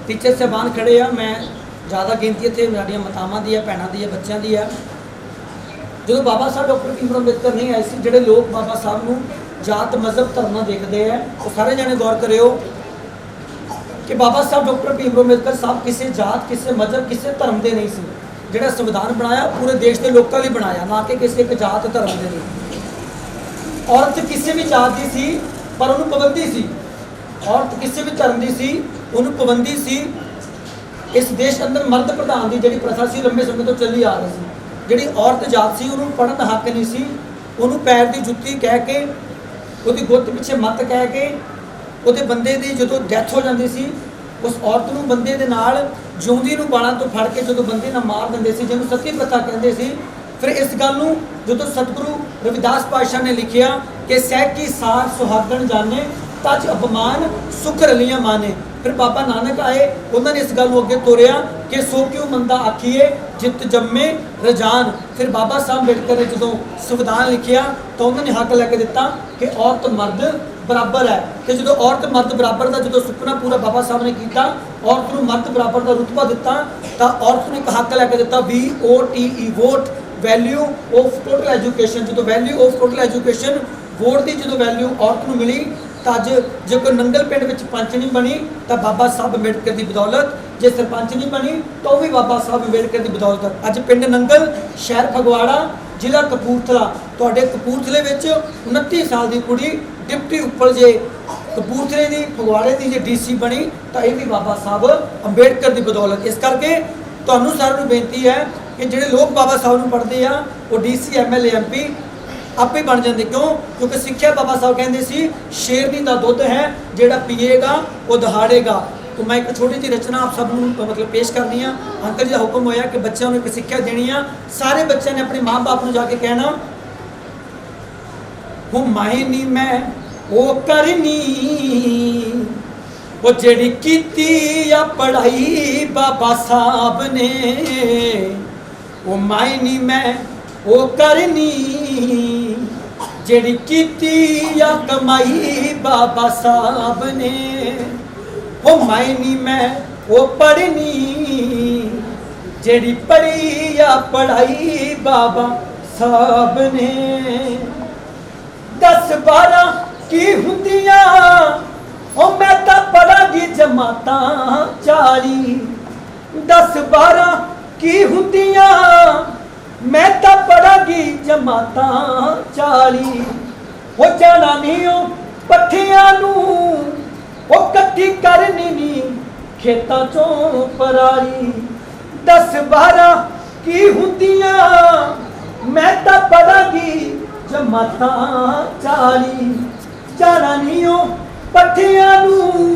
ਟੀਚਰ ਸਾਹਿਬਾਨ ਖੜੇ ਆ, ਮੈਂ ਜ਼ਿਆਦਾ ਗਿਣਤੀ ਇੱਥੇ ਸਾਡੀਆਂ ਮਾਤਾਵਾਂ ਦੀ ਹੈ, ਭੈਣਾਂ ਦੀ ਹੈ, ਬੱਚਿਆਂ ਦੀ ਹੈ। ਜਦੋਂ ਬਾਬਾ ਸਾਹਿਬ ਡਾਕਟਰ ਭੀਮ ਰਾਓ ਅੰਬੇਦਕਰ ਨਹੀਂ ਆਏ ਸੀ, ਜਿਹੜੇ ਲੋਕ ਬਾਬਾ ਸਾਹਿਬ ਨੂੰ ਜਾਤ, ਮਜ਼ਹਬ, ਧਰਮ ਨਾਲ ਦੇਖਦੇ ਆ, ਉਹ ਸਾਰੇ ਜਾਣੇ ਗੌਰ ਕਰਿਓ, ਕਿ ਬਾਬਾ ਸਾਹਿਬ ਡਾਕਟਰ ਭੀਮ ਰਾਓ ਅੰਬੇਦਕਰ ਸਾਹਿਬ ਕਿਸੇ ਜਾਤ, ਕਿਸੇ ਮਜ਼ਹਬ, ਕਿਸੇ ਧਰਮ ਦੇ ਨਹੀਂ ਸੀ। ਜਿਹੜਾ ਸੰਵਿਧਾਨ ਬਣਾਇਆ ਪੂਰੇ ਦੇਸ਼ ਦੇ ਲੋਕਾਂ ਲਈ ਬਣਾਇਆ, ਨਾ ਕਿ ਕਿਸੇ ਇੱਕ ਜਾਤ ਧਰਮ ਦੇ ਲਈ। ਔਰਤ ਕਿਸੇ ਵੀ ਜਾਤ ਦੀ ਸੀ ਪਰ ਉਹਨੂੰ ਪਾਬੰਦੀ ਸੀ, ਔਰਤ ਕਿਸੇ ਵੀ ਧਰਮ ਦੀ ਸੀ ਉਹਨੂੰ ਪਾਬੰਦੀ ਸੀ। ਇਸ ਦੇਸ਼ ਅੰਦਰ ਮਰਦ ਪ੍ਰਧਾਨ ਦੀ ਜਿਹੜੀ ਪ੍ਰਥਾ ਸੀ ਲੰਬੇ ਸਮੇਂ ਤੋਂ ਚੱਲੀ ਆ ਰਹੀ ਸੀ। ਜਿਹੜੀ ਔਰਤ ਜਾਤ ਸੀ ਉਹਨੂੰ ਪੜ੍ਹਨ ਦਾ ਹੱਕ ਨਹੀਂ ਸੀ, ਉਹਨੂੰ ਪੈਰ ਦੀ ਜੁੱਤੀ ਕਹਿ ਕੇ, ਉਹਦੀ ਗੁੱਤ ਪਿੱਛੇ ਮੱਤ ਕਹਿ ਕੇ, ਉਹਦੇ ਬੰਦੇ ਦੀ ਜਦੋਂ ਡੈਥ ਹੋ ਜਾਂਦੀ ਸੀ ਉਸ ਔਰਤ ਨੂੰ ਬੰਦੇ ਦੇ ਨਾਲ ਜਿਉਂਦੀ ਨੂੰ ਬਾਲਾਂ ਤੋਂ ਫੜ ਕੇ ਜਦੋਂ ਬੰਦੇ ਨਾਲ ਮਾਰ ਦਿੰਦੇ ਸੀ, ਜਿਹਨੂੰ ਸਤੀ ਪ੍ਰਥਾ ਕਹਿੰਦੇ ਸੀ। ਫਿਰ ਇਸ ਗੱਲ ਨੂੰ ਜਦੋਂ ਸਤਿਗੁਰੂ ਰਵਿਦਾਸ ਪਾਤਸ਼ਾਹ ਨੇ ਲਿਖਿਆ ਕਿ ਸਹਿਕੀ ਸਾਰ ਸੁਹਾਗਣ ਜਾਣੇ ਤਜ ਅਪਮਾਨ ਸੁਖ ਰਲੀਆਂ ਮਾਨੇ, ਫਿਰ ਬਾਬਾ ਨਾਨਕ ਆਏ, ਉਹਨਾਂ ਨੇ ਇਸ ਗੱਲ ਨੂੰ ਅੱਗੇ ਤੋਰਿਆ ਕਿ ਸੋ ਕਿਉ ਮੰਦਾ ਆਖੀਏ ਜਿਤ ਜੰਮੇ ਰਜਾਨ। ਫਿਰ ਬਾਬਾ ਸਾਹਿਬ ਅੰਬੇਡਕਰ ਨੇ ਜਦੋਂ ਸੰਵਿਧਾਨ ਲਿਖਿਆ ਤਾਂ ਉਹਨਾਂ ਨੇ ਹੱਕ ਲੈ ਕੇ ਦਿੱਤਾ ਕਿ ਔਰਤ ਮਰਦ ਬਰਾਬਰ ਹੈ। ਤੇ ਜਦੋਂ ਔਰਤ ਮਰਦ ਬਰਾਬਰ ਦਾ ਜਦੋਂ ਸੁਪਨਾ ਪੂਰਾ ਬਾਬਾ ਸਾਹਿਬ ਨੇ ਕੀਤਾ, ਔਰਤ ਨੂੰ ਮਰਦ ਬਰਾਬਰ ਦਾ ਰੁਤਬਾ ਦਿੱਤਾ, ਤਾਂ ਔਰਤ ਨੂੰ ਇੱਕ ਹੱਕ ਲੈ ਕੇ ਦਿੱਤਾ VOTE vote, value of total education. ਜਦੋਂ value of total education vote ਦੀ ਜਦੋਂ ਵੈਲਿਊ ਔਰਤ ਨੂੰ ਮਿਲੀ ਤਾਂ ਅੱਜ ਜੇ ਕੋਈ ਨੰਗਲ ਪਿੰਡ ਵਿੱਚ ਪੰਚ ਨਹੀਂ ਬਣੀ ਤਾਂ ਬਾਬਾ ਸਾਹਿਬ ਅੰਬੇਡਕਰ ਦੀ ਬਦੌਲਤ, ਜੇ ਸਰਪੰਚ ਨਹੀਂ ਬਣੀ ਤਾਂ ਉਹ ਵੀ ਬਾਬਾ ਸਾਹਿਬ ਅੰਬੇਡਕਰ ਦੀ ਬਦੌਲਤ। ਅੱਜ ਪਿੰਡ ਨੰਗਲ, ਸ਼ਹਿਰ ਫਗਵਾੜਾ, ਜ਼ਿਲ੍ਹਾ ਕਪੂਰਥਲਾ, ਤੁਹਾਡੇ ਕਪੂਰਥਲੇ ਵਿੱਚ 29 ਸਾਲ ਦੀ ਕੁੜੀ ਡਿਪਟੀ ਉੱਪਰ ਜੇ ਕਪੂਰਥਲੇ ਦੀ, ਫਗਵਾੜੇ ਦੀ ਜੇ DC ਬਣੀ ਤਾਂ ਇਹ ਵੀ ਬਾਬਾ ਸਾਹਿਬ ਅੰਬੇਡਕਰ ਦੀ ਬਦੌਲਤ। ਇਸ ਕਰਕੇ ਤੁਹਾਨੂੰ ਸਾਰਿਆਂ ਨੂੰ ਬੇਨਤੀ ਹੈ ਕਿ ਜਿਹੜੇ ਲੋਕ ਬਾਬਾ ਸਾਹਿਬ ਨੂੰ ਪੜ੍ਹਦੇ ਆ ਉਹ DC MLA MP ਆਪੇ ਬਣ ਜਾਂਦੇ। ਕਿਉਂਕਿ ਸਿੱਖਿਆ ਬਾਬਾ ਸਾਹਿਬ ਕਹਿੰਦੇ ਸੀ ਸ਼ੇਰਨੀ ਦਾ ਦੁੱਧ ਹੈ, ਜਿਹੜਾ ਪੀਏਗਾ ਉਹ ਦਹਾੜੇਗਾ। तो मैं एक छोटी जी रचना आप सब मतलब पेश करनी है। अंकल जी का हुक्म होया कि बच्चों को एक सिक्ख्या देनी है। सारे बच्चों ने अपने माँ बाप को जाके कहना वो मायनी मैं वो करनी वो जेड़ी कीती या पढ़ाई बाबा साहब ने, वो मायनी मैं वो करनी जेड़ी कीती या कमाई बाबा साहब ने, वो मायनी मैं वो पढ़नी जेड़ी पढ़ी या पढ़ाई बाबा साहब ने। 10-12 की हुंदियां ओ मैं तां पढ़ागी जमातां 40, 10-12 की हुंदियां मैं तां पढ़ागी जमातां 40, हो जाना नहीं ओ पट्ठियां नूं वो कट्ठी करनी नी खेतां चों पराली। 10-12 की हुंदियां मैं तां पढ़ागी जमातां 40, जाना नी ओ पट्ठियां नूं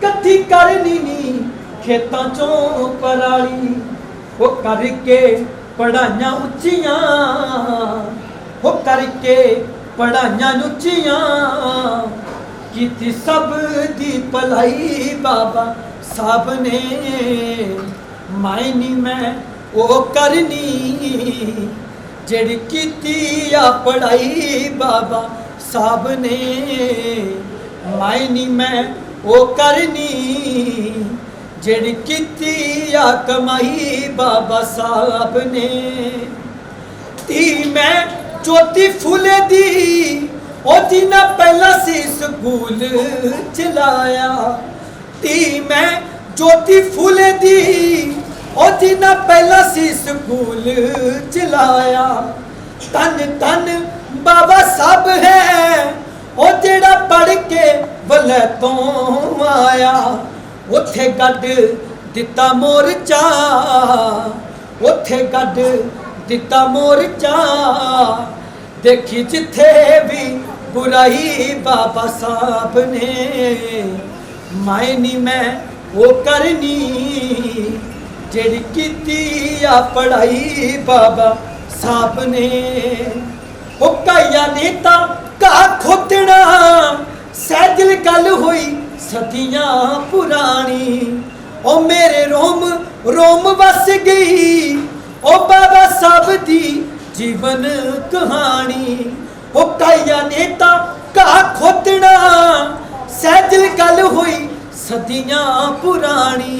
कट्ठी करनी नी खेतां चों पराली। वो करके पढ़ाइयां उच्चियां, वो करके पढ़ाइयां उच्चियां की सब दी भलाई बाबा साहब ने, मायनी मैं वो करनी जेड़ी कीती या पढ़ाई बाबा साहब ने, मायनी मैं वो करनी जेड़ी कीती या कमाई बाबा साहब ने। ती मैं चौथी फूले दी ओ जिन्ना पहला सी स्कूल चलाया, ती मैं ज्योति फूले दी ओ जिन्ना पहला सी स्कूल चलाया। तन तन बाबा साहब है ओ जेड़ा पढ़ के वले तो आया, उथे गड दिता मोर्चा, उथे गड दिता मोर्चा, देखी जिथे भी बुराई बाबा साहब ने, मायनी मैं वो करनी जेड़ी कीती या पढ़ाई बाबा साहब ने। वो काया नेता का खोदना सैजल गल हुई सदियां पुरानी, ओ मेरे रोम रोम बस गई ओ बाबा साहब दी जीवन कहानी। वो काया नेता का खोदना सैजल गल हुई सदियां पुरानी,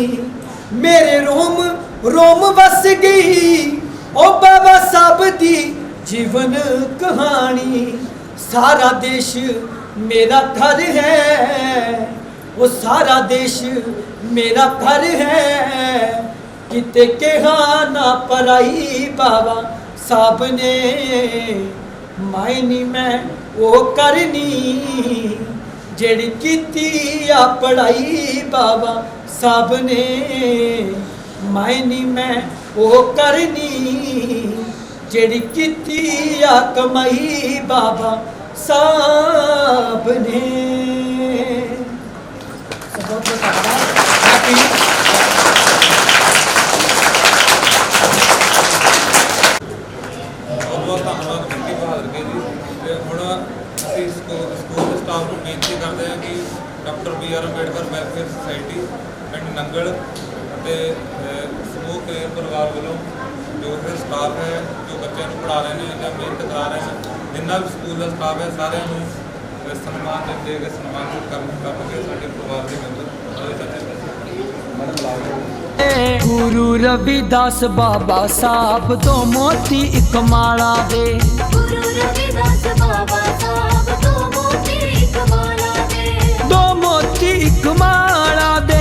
मेरे रोम रोम बस गई ओ बाबा साहब दी जीवन कहानी। सारा देश मेरा घर है वो सारा देश मेरा घर है किते कहा ना पराई बाबा साहब ने मायनी मैं वो करनी जेड़ी कीती आ पढ़ाई बाबा साहब ने मायनी मैं वो करनी जेड़ी कीती आ कमाई बाबा साहब ने। ਬਹੁਤ ਧੰਨਵਾਦ ਵਿੱਕੀ ਬਹਾਦਰ ਕੇ ਜੀ। ਤੇ ਹੁਣ ਅਸੀਂ ਸਕੂਲ ਦੇ ਸਟਾਫ ਨੂੰ ਬੇਨਤੀ ਕਰਦੇ ਹਾਂ ਕਿ doctor BR Ambedkar welfare society ਪਿੰਡ ਨੰਗਲ ਅਤੇ ਸਮੂਹ ਕੇ ਪਰਿਵਾਰ ਵੱਲੋਂ ਜੋ ਫਿਰ ਸਟਾਫ ਹੈ ਜੋ ਬੱਚਿਆਂ ਨੂੰ ਪੜ੍ਹਾ ਰਹੇ ਨੇ ਜਾਂ ਮਿਹਨਤ ਕਰਾ ਰਹੇ ਨੇ, ਜਿੰਨਾ ਵੀ ਸਕੂਲ ਦਾ ਸਟਾਫ ਹੈ ਸਾਰਿਆਂ ਨੂੰ ਸਨਮਾਨ ਦਿੰਦੇ ਗਏ ਸਨਮਾਨਿਤ ਕਰਨਗੇ ਸਾਡੇ ਪਰਿਵਾਰ ਦੇ ਮੈਂਬਰ ਸਾਰੇ ਚਾਚੇ गुरु रविदास बाबा साहब दो मोती एक माला दे। गुरु रविदास बाबा साहब दो मोती एक माला दे। दो मोती एक माला दे।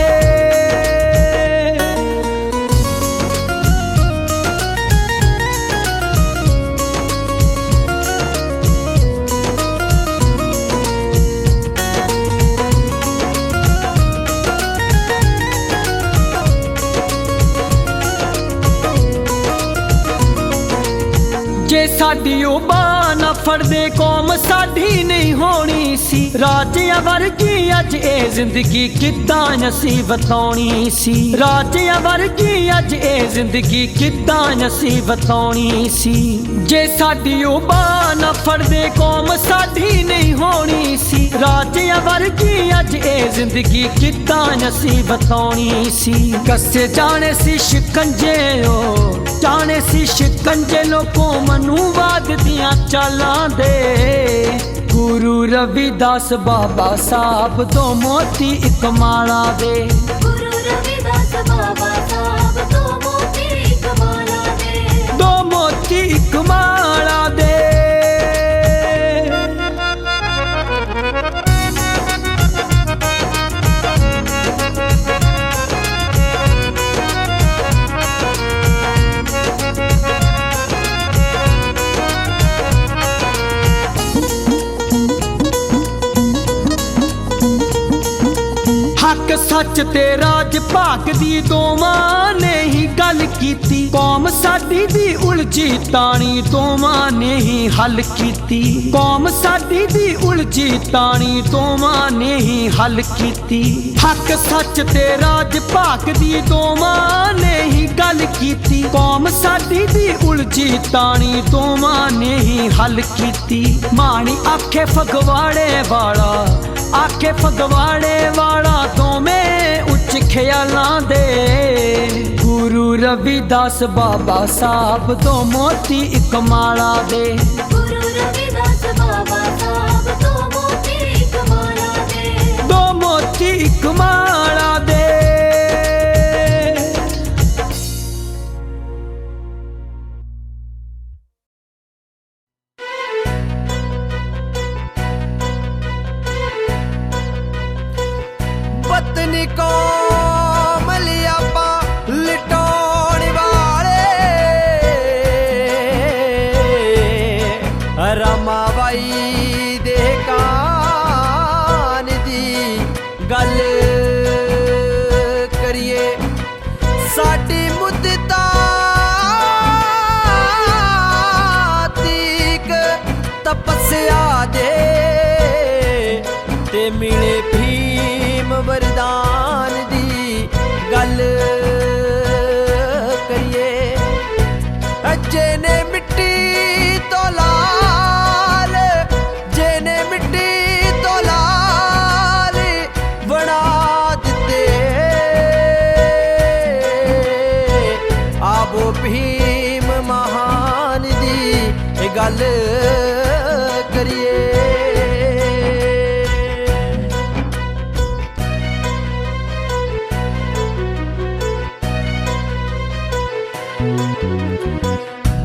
जे साडी ओ बांह ना फड़दे कौम साडी नहीं होनी सी। राजिया वर्गी अज ए जिंदगी किद्दां असीं बताउणी सी। राजिया वर्गी अज ए जिंदगी किद्दां असीं बताउणी सी। जे साडी ओ बांह ना फड़दे कौम साडी नहीं होनी सी। राजिया वर्गी अज ए जिंदगी किद्दां असीं बताउणी सी। कसे जाने सी शिकंजे ओ जाने सी शिकंजे लोगों मनुवाद दियां चालां दे। गुरु रविदास बाबा साहब दो मोती एक माला दे। गुरु रविदास बाबा साहब दो मोती एक माला दे। दो मोती एक माला दे। हक सच ते राज भाग दी दोवां ने ही गल कीती। कौम साडी दी उलझी ताणी दोवां ने ही हल कीती। कौम साडी दी उलझी ताणी दोवां ने ही हल कीती। हक सच ते राज भाग दी दोवां ने ही गल कीती। कौम साडी दी उलझी ताणी दोवां ने ही हल कीती। माणी आखे फगवाड़े वाला आखे फगवाड़े वाला तो में उच्च ख्यालां दे। गुरु रविदास बाबा साहब दो मोती एक माला दे। गुरु रविदास बाबा साहब दो मोती एक माला दे। दो मोती एक माला दे। पत्नी को मलियापा लिटोड़ वाले रमाबाई दे कान दी गल करिए। साडी मुद्दता तीक तपस्या दे ते मिले भीम वरदान दी गल करिए। जेने मिट्टी तो लाल जेने मिट्टी तो लाल बना दिते आबो भीम महान दी गल करिए।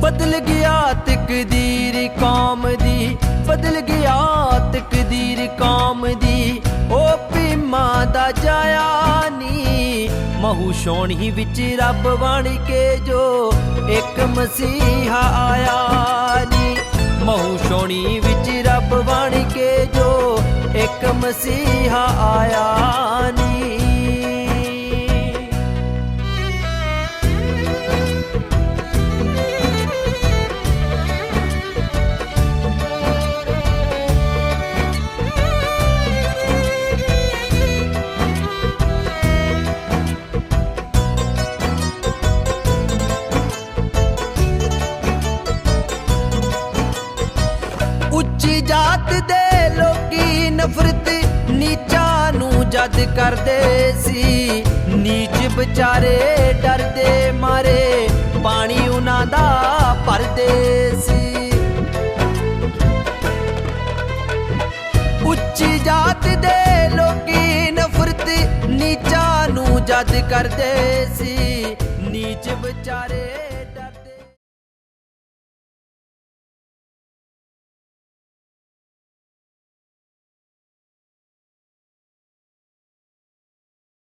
बदल गया तकदीर कौम दी बदल गया तकदीर कौम दी ओ भीमा दा ਜਾਇਆ ਨੀ ਮਹੂ ਛਾਉਣੀ ਵਿੱਚ ਰੱਬ ਬਣ ਕੇ ਜੋ ਇੱਕ ਮਸੀਹਾ ਆਇਆ ਨੀ ਮਹੂ ਛਾਉਣੀ ਵਿੱਚ ਰੱਬ ਬਣ ਕੇ ਜੋ ਇੱਕ ਮਸੀਹਾ ਆਇਆ ਨੀ ਉੱਚੀ ਜਾਤ ਦੇ ਲੋਕੀ ਨਫ਼ਰਤ ਨੀਚਾਂ ਨੂੰ ਜਦ ਕਰਦੇ ਸੀ ਨੀਚ ਵਿਚਾਰੇ ਡਰਦੇ ਮਾਰੇ ਪਾਣੀ ਉਹਨਾਂ ਦਾ ਭਰਦੇ ਸੀ ਉੱਚੀ ਜਾਤ ਦੇ ਲੋਕੀ ਨਫ਼ਰਤ ਨੀਚਾਂ ਨੂੰ ਜਦ ਕਰਦੇ ਸੀ ਨੀਚ ਵਿਚਾਰੇ